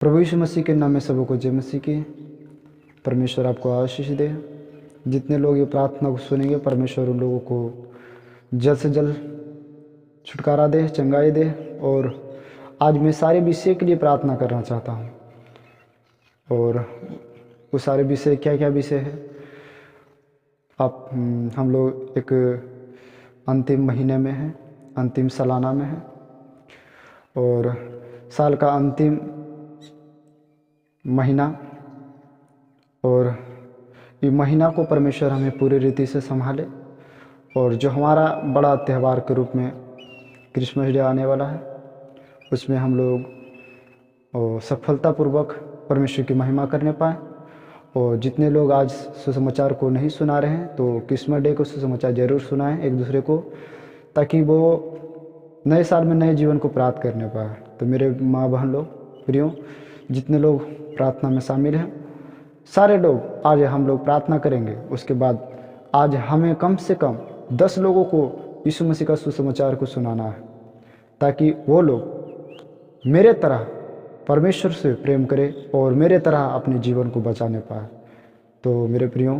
प्रभु यीशु मसीह के नाम में सबको जय मसीह की। परमेश्वर आपको आशीष दे। जितने लोग ये प्रार्थना को सुनेंगे, परमेश्वर उन लोगों को जल्द से जल्द छुटकारा दे, चंगाई दे। और आज मैं सारे विषय के लिए प्रार्थना करना चाहता हूँ। और वो सारे विषय क्या क्या विषय है, आप हम लोग एक अंतिम महीने में हैं, अंतिम सालाना में हैं, और साल का अंतिम महीना। और ये महीना को परमेश्वर हमें पूरी रीति से संभाले। और जो हमारा बड़ा त्यौहार के रूप में क्रिसमस डे आने वाला है, उसमें हम लोग सफलतापूर्वक परमेश्वर की महिमा करने पाएँ। और जितने लोग आज सुसमाचार को नहीं सुना रहे हैं, तो क्रिसमस डे को सुसमाचार जरूर सुनाएं एक दूसरे को, ताकि वो नए साल में नए जीवन को प्राप्त करने पाए। तो मेरे माँ बहन लोग, प्रियो, जितने लोग प्रार्थना में शामिल हैं, सारे लोग आज हम लोग प्रार्थना करेंगे। उसके बाद आज हमें कम से कम 10 लोगों को यीशु मसीह का सुसमाचार को सुनाना है, ताकि वो लोग मेरे तरह परमेश्वर से प्रेम करें और मेरे तरह अपने जीवन को बचाने पाए। तो मेरे प्रियो,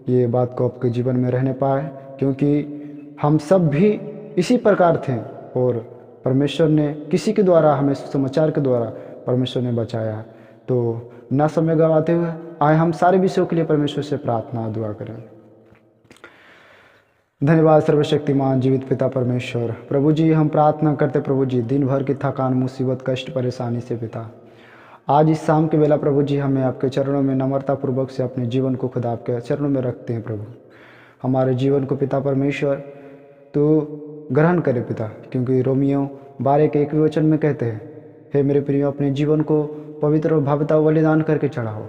ये बात को आपके जीवन में रहने पाए, क्योंकि हम सब भी इसी प्रकार थे और परमेश्वर ने किसी के द्वारा, हमें सुसमाचार के द्वारा परमेश्वर ने बचाया। तो ना समय गवाते हुए आए हम सारे विषयों के लिए परमेश्वर से प्रार्थना दुआ करें। धन्यवाद सर्वशक्तिमान जीवित पिता परमेश्वर। प्रभु जी, हम प्रार्थना करते प्रभु जी, दिन भर की थकान, मुसीबत, कष्ट, परेशानी से पिता, आज इस शाम के बेला प्रभु जी हमें आपके चरणों में नम्रतापूर्वक से अपने जीवन को खुदा आपके चरणों में रखते हैं। प्रभु, हमारे जीवन को पिता परमेश्वर तो ग्रहण करे पिता, क्योंकि रोमियो 12 के 1 वचन में कहते हैं, हे मेरे प्रियो, अपने जीवन को पवित्र और भव्यता बलिदान करके चढ़ाओ,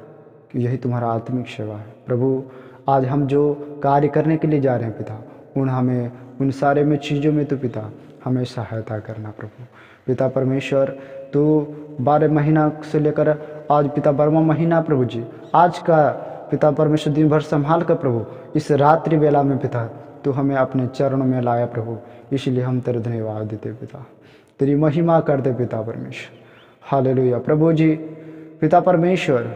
कि यही तुम्हारा आत्मिक सेवा है। प्रभु, आज हम जो कार्य करने के लिए जा रहे हैं पिता, उन सारे में चीज़ों में तो पिता हमें सहायता करना। प्रभु पिता परमेश्वर, तो 12 महीना से लेकर आज पिता 12वां महीना प्रभु जी, आज का पिता परमेश्वर दिन भर संभाल कर प्रभु इस रात्रि बेला में पिता तो हमें अपने चरणों में लाया प्रभु। इसलिए हम तेरे धन्यवाद देते पिता, तेरी महिमा करते पिता परमेश्वर। हालेलुया। प्रभु जी पिता परमेश्वर,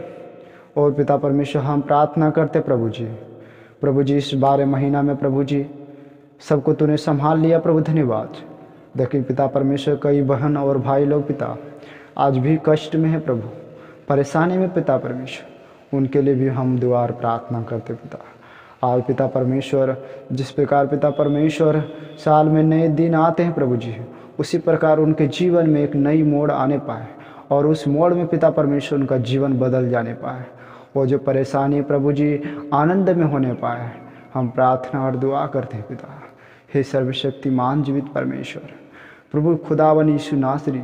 और पिता परमेश्वर हम प्रार्थना करते प्रभु जी इस 12 महीना में प्रभु जी सबको तूने संभाल लिया प्रभु, धन्यवाद। देखिए पिता परमेश्वर, कई बहन और भाई लोग पिता आज भी कष्ट में है प्रभु, परेशानी में पिता परमेश्वर, उनके लिए भी हम दुआ प्रार्थना करते पिता। आज पिता परमेश्वर, जिस प्रकार पिता परमेश्वर साल में नए दिन आते हैं प्रभु जी, उसी प्रकार उनके जीवन में एक नई मोड़ आने पाए, और उस मोड़ में पिता परमेश्वर उनका जीवन बदल जाने पाए, और जो परेशानी प्रभु जी आनंद में होने पाए। हम प्रार्थना और दुआ करते हैं पिता। हे सर्वशक्तिमान जीवित परमेश्वर, प्रभु खुदावन यीशु नासरी,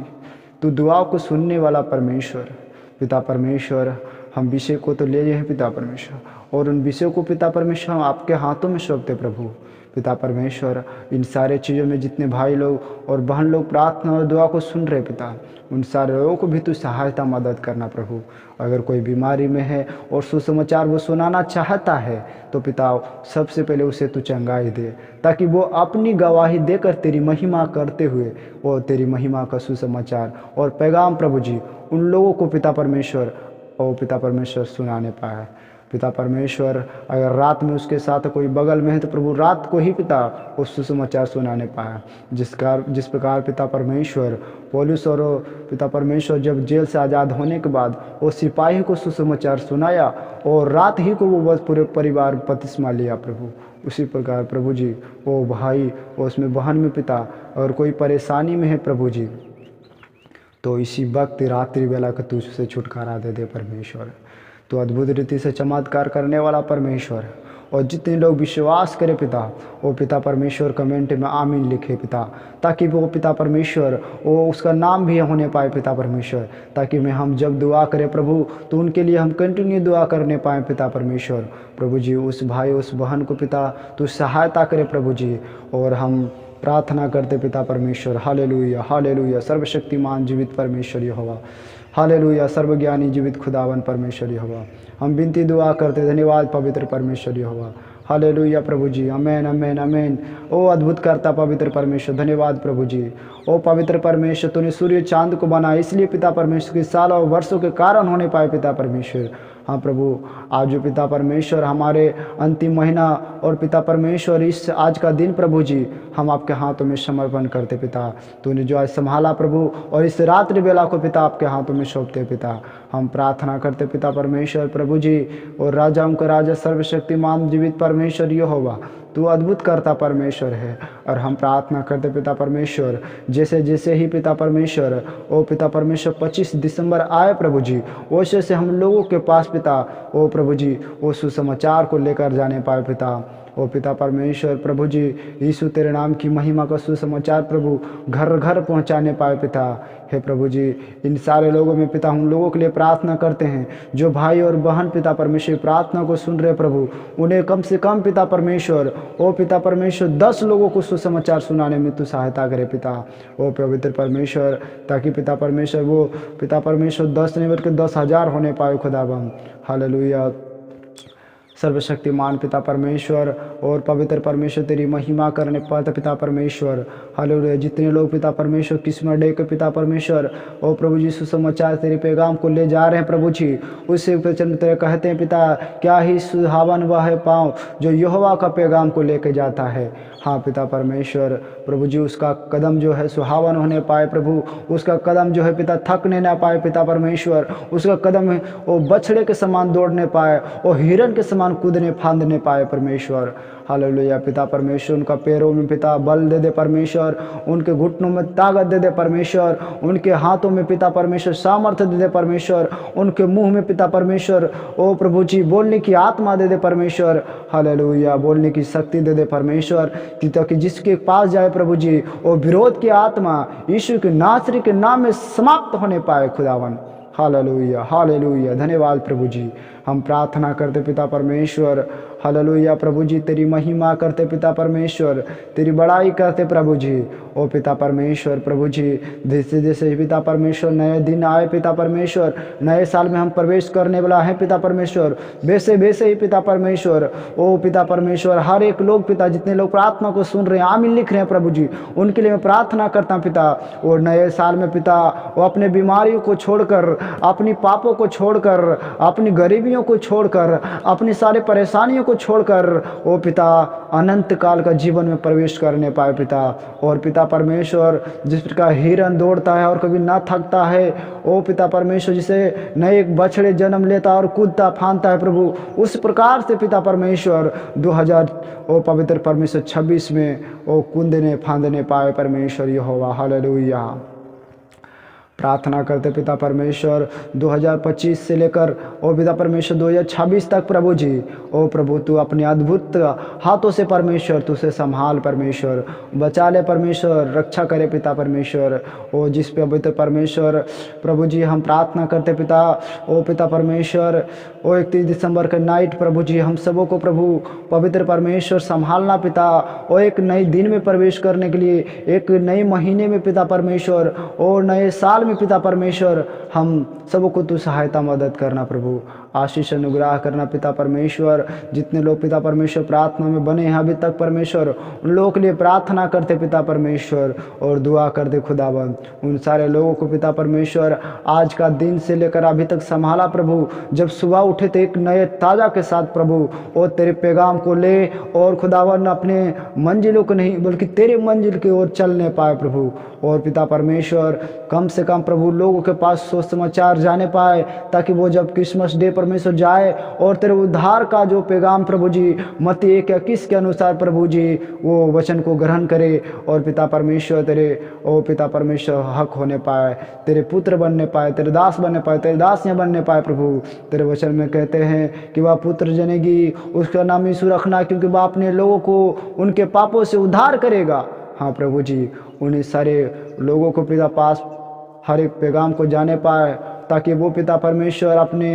तू दुआओं को सुनने वाला परमेश्वर पिता परमेश्वर, हम विषय को तो ले हैं पिता परमेश्वर, और उन विषयों को पिता परमेश्वर हम आपके हाथों में सौंपते प्रभु। पिता परमेश्वर, इन सारे चीज़ों में जितने भाई लोग और बहन लोग प्रार्थना और दुआ को सुन रहे पिता, उन सारे लोगों को भी तू सहायता मदद करना प्रभु। अगर कोई बीमारी में है और सुसमाचार वो सुनाना चाहता है, तो पिता सबसे पहले उसे तू चंगाई दे, ताकि वो अपनी गवाही देकर तेरी महिमा करते हुए वो तेरी महिमा का सुसमाचार और पैगाम प्रभु जी उन लोगों को पिता परमेश्वर सुनाने पाए। पिता परमेश्वर, अगर रात में उसके साथ कोई बगल में है, तो प्रभु रात को ही पिता उस सुसमाचार सुनाने पाए। जिस प्रकार पिता परमेश्वर पौलुस और पिता परमेश्वर जब जेल से आज़ाद होने के बाद वो सिपाही को सुसमाचार सुनाया, और रात ही को वो बस पूरे परिवार बपतिस्मा लिया प्रभु, उसी प्रकार प्रभु जी वो भाई और उसमें बहन में पिता और कोई परेशानी में है प्रभु जी, तो इसी वक्त रात्रि बेला का तू उससे छुटकारा दे दे परमेश्वर। तो अद्भुत रीति से चमत्कार करने वाला परमेश्वर, और जितने लोग विश्वास करें पिता, वो पिता परमेश्वर कमेंट में आमीन लिखे पिता, ताकि वो पिता परमेश्वर वो उसका नाम भी होने पाए पिता परमेश्वर, ताकि मैं हम जब दुआ करें प्रभु, तो उनके लिए हम कंटिन्यू दुआ करने पाएँ पिता परमेश्वर। प्रभु जी उस भाई उस बहन को पिता तू सहायता करे प्रभु जी, और हम प्रार्थना करते पिता परमेश्वर। Hallelujah, hallelujah. सर्वशक्तिमान जीवित परमेश्वर यहोवा, हालेलुया। सर्वज्ञानी जीवित खुदावन परमेश्वर यहोवा, हम विनती दुआ करते, धन्यवाद पवित्र परमेश्वर यहोवा। हालेलुया प्रभु जी, अमेन अमेन अमेन। ओ अद्भुत करता पवित्र परमेश्वर, धन्यवाद प्रभु जी। ओ पवित्र परमेश्वर, तूने सूर्य चांद को बनाया, इसलिए पिता परमेश्वर की सालों और वर्षों के कारण होने पाए पिता परमेश्वर। हाँ प्रभु, आज जो पिता परमेश्वर हमारे अंतिम महीना और पिता परमेश्वर इस आज का दिन प्रभु जी हम आपके हाथों में समर्पण करते पिता। तूने जो आज संभाला प्रभु, और इस रात्रि बेला को पिता आपके हाथों में सौंपते पिता। हम प्रार्थना करते पिता परमेश्वर प्रभु जी, और राजाओं का राजा सर्वशक्तिमान जीवित परमेश्वर यहोवा, तू अद्भुत करता परमेश्वर है। और हम प्रार्थना करते पिता परमेश्वर, जैसे जैसे ही पिता परमेश्वर ओ पिता परमेश्वर 25 दिसंबर आए प्रभु जी, वैसे से हम लोगों के पास पिता ओ प्रभु जी वो सुसमाचार को लेकर जाने पाए पिता। ओ पिता परमेश्वर प्रभु जी, यीशु तेरे नाम की महिमा का सुसमाचार प्रभु घर घर पहुंचाने पाए पिता। हे प्रभु जी, इन सारे लोगों में पिता हम लोगों के लिए प्रार्थना करते हैं, जो भाई और बहन पिता परमेश्वर प्रार्थना को सुन रहे प्रभु, उन्हें कम से कम पिता परमेश्वर ओ पिता परमेश्वर 10 लोगों को सुसमाचार सुनाने में तू सहायता करे पिता। ओ पवित्र परमेश्वर, ताकि पिता परमेश्वर वो पिता परमेश्वर 10 नहीं बल्कि 10,000 होने पाए खुदाबंद। हालेलुया। सर्वशक्तिमान पिता परमेश्वर और पवित्र परमेश्वर तेरी महिमा करने पाते पिता परमेश्वर। हालेलुया। जितने लोग पिता परमेश्वर क्रिसमस डे के पिता परमेश्वर और प्रभु जी सुसमाचार तेरे पैगाम को ले जा रहे हैं प्रभु जी, उससे वचन तेरे कहते हैं पिता, क्या ही सुहावन वह है पाँव जो यहोवा का पैगाम को लेके जाता है। हाँ पिता परमेश्वर प्रभु जी, उसका कदम जो है सुहावन होने पाए प्रभु, उसका कदम जो है पिता थकने ना पाए पिता परमेश्वर, उसका कदम है वो बछड़े के समान दौड़ने पाए, वो हिरन के समान कूदने फांदने पाए परमेश्वर। हालेलुया पिता परमेश्वर, उनका पैरों में पिता बल दे दे परमेश्वर, उनके घुटनों में ताकत दे दे परमेश्वर, उनके हाथों में पिता परमेश्वर सामर्थ्य दे दे परमेश्वर, उनके मुंह में पिता परमेश्वर ओ प्रभु जी बोलने की आत्मा दे दे परमेश्वर। हालेलुया, बोलने की शक्ति दे दे परमेश्वर, ताकि जिसके पास जाए प्रभु जी वो विरोध की आत्मा यीशु के नासरी के नाम में समाप्त होने पाए खुदावन। हालेलुया हालेलुया, धन्यवाद प्रभु जी। हम प्रार्थना करते पिता परमेश्वर, हालेलुया प्रभु जी, तेरी महिमा करते पिता परमेश्वर, तेरी बड़ाई करते प्रभु जी। ओ पिता परमेश्वर प्रभु जी, जैसे जैसे पिता परमेश्वर नए दिन आए पिता परमेश्वर, नए साल में हम प्रवेश करने वाला है पिता परमेश्वर, वैसे वैसे ही पिता परमेश्वर ओ पिता परमेश्वर हर एक लोग पिता, जितने लोग प्रार्थना को सुन रहे हैं आमीन लिख रहे हैं प्रभु जी, उनके लिए मैं प्रार्थना करता हूँ पिता। और नए साल में पिता वो अपने बीमारियों को छोड़कर, अपनी पापों को छोड़कर, अपनी गरीबियों को छोड़कर, अपनी सारी परेशानियों को छोड़कर ओ पिता अनंत काल का जीवन में प्रवेश करने पाए पिता। और पिता परमेश्वर, जिस प्रकार हिरन दौड़ता है और कभी ना थकता है, ओ पिता परमेश्वर जिसे नए एक बछड़े जन्म लेता और कूदता फांदता है प्रभु, उस प्रकार से पिता परमेश्वर 2000 ओ पवित्र परमेश्वर 26 में ओ कूदने फांदने पाए परमेश्वर यहोवा। हालेलुया। प्रार्थना करते पिता परमेश्वर 2025 से लेकर ओ पिता परमेश्वर 2026 तक प्रभु जी, ओ प्रभु तू अपने अद्भुत हाथों से परमेश्वर तू से संभाल परमेश्वर, बचा ले परमेश्वर, रक्षा करे पिता परमेश्वर। ओ जिस पे पवित्र परमेश्वर प्रभु जी हम प्रार्थना करते पिता, ओ पिता परमेश्वर ओ 31 दिसंबर के नाइट प्रभु जी हम सबों को प्रभु पवित्र परमेश्वर संभालना पिता, ओ एक नए दिन में प्रवेश करने के लिए, एक नए महीने में पिता परमेश्वर और नए साल में पिता परमेश्वर हम सबों को तू सहायता मदद करना प्रभु, आशीष अनुग्रह करना पिता परमेश्वर। जितने लोग पिता परमेश्वर प्रार्थना में बने हैं अभी तक परमेश्वर, उन लोगों के लिए प्रार्थना करते पिता परमेश्वर और दुआ करते खुदाबंद। उन सारे लोगों को पिता परमेश्वर आज का दिन से लेकर अभी तक संभाला प्रभु, जब सुबह उठे तो एक नए ताज़ा के साथ प्रभु और तेरे पैगाम को ले और खुदाबंद अपने मंजिलों को नहीं बल्कि तेरे मंजिल की ओर चलने पाए प्रभु। और पिता परमेश्वर कम से कम प्रभु लोगों के पास सुसमाचार जाने पाए, ताकि वो जब क्रिसमस डे परमेश्वर जाए और तेरे उद्धार का जो पैगाम प्रभु जी मत्ती 1:21 के अनुसार प्रभु जी वो वचन को ग्रहण करे और पिता परमेश्वर तेरे ओ पिता परमेश्वर हक होने पाए, तेरे पुत्र बनने पाए, तेरे दास बनने पाए, तेरे दासियाँ बनने पाए प्रभु। तेरे वचन में कहते हैं कि वह पुत्र जनेगी, उसका नाम यीशु रखना, क्योंकि वह अपने लोगों को उनके पापों से उद्धार करेगा। हाँ प्रभु जी, उन्हीं सारे लोगों को पिता पास हर एक पैगाम को जाने पाए, ताकि वो पिता परमेश्वर अपने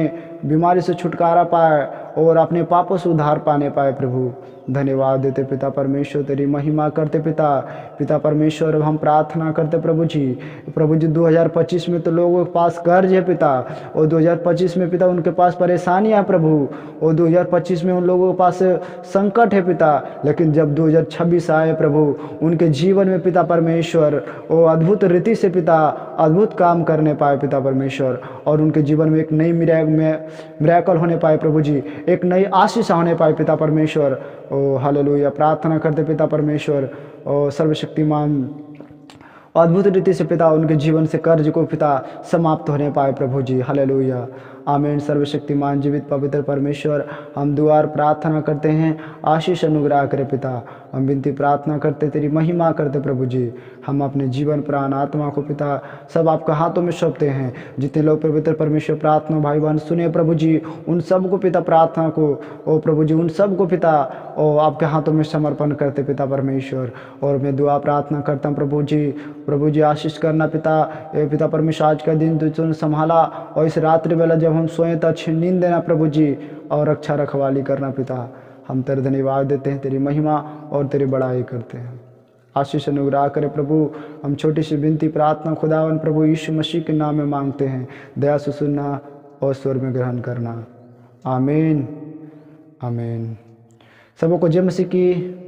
बीमारी से छुटकारा पाए और अपने पापों से उद्धार पाने पाए। प्रभु धन्यवाद देते पिता परमेश्वर, तेरी महिमा करते पिता परमेश्वर। हम प्रार्थना करते प्रभु जी 2025 में तो लोगों के पास कर्ज है पिता, और 2025 में पिता उनके पास परेशानियाँ है प्रभु, और 2025 में उन लोगों के पास संकट है पिता। लेकिन जब 2026 आए प्रभु, उनके जीवन में पिता परमेश्वर वो अद्भुत रीति से पिता अद्भुत काम करने पाए पिता परमेश्वर, और उनके जीवन में एक नई मिरेकल होने पाए प्रभु जी, एक नई आशीष होने पाए पिता परमेश्वर। ओ हालेलुया, प्रार्थना करते पिता परमेश्वर। ओ सर्वशक्तिमान अद्भुत रीति से पिता उनके जीवन से कर्ज को पिता समाप्त होने पाए प्रभु जी। हालेलुया, आमीन। सर्वशक्तिमान जीवित पवित्र परमेश्वर, हम दुआर प्रार्थना करते हैं, आशीष अनुग्रह करे पिता। हम विनती प्रार्थना करते, तेरी महिमा करते प्रभु जी। हम अपने जीवन प्राण आत्मा को पिता सब आपके हाथों में सौंपते हैं। जितने लोग पवित्र परमेश्वर प्रार्थना भाई बहन सुने प्रभु जी, उन सब को पिता प्रार्थना को ओ प्रभु जी उन सब को पिता ओ आपके हाथों में समर्पण करते पिता परमेश्वर। और मैं दुआ प्रार्थना करता हूँ प्रभु जी आशीष करना पिता। पिता परमेश्वर आज का दिन तुझने संभाला, और इस रात्रि बेला जब हम सोएं तो अच्छी नींद देना प्रभु जी, और रक्षा रखवाली करना पिता। हम तेरे धन्यवाद देते हैं, तेरी महिमा और तेरी बड़ाई करते हैं। आशीष अनुग्रह करे प्रभु। हम छोटी सी विनती प्रार्थना खुदावन प्रभु यीशु मसीह के नाम में मांगते हैं, दया से सुनना और स्वर में ग्रहण करना। आमीन आमीन। सबों को जय मसीह की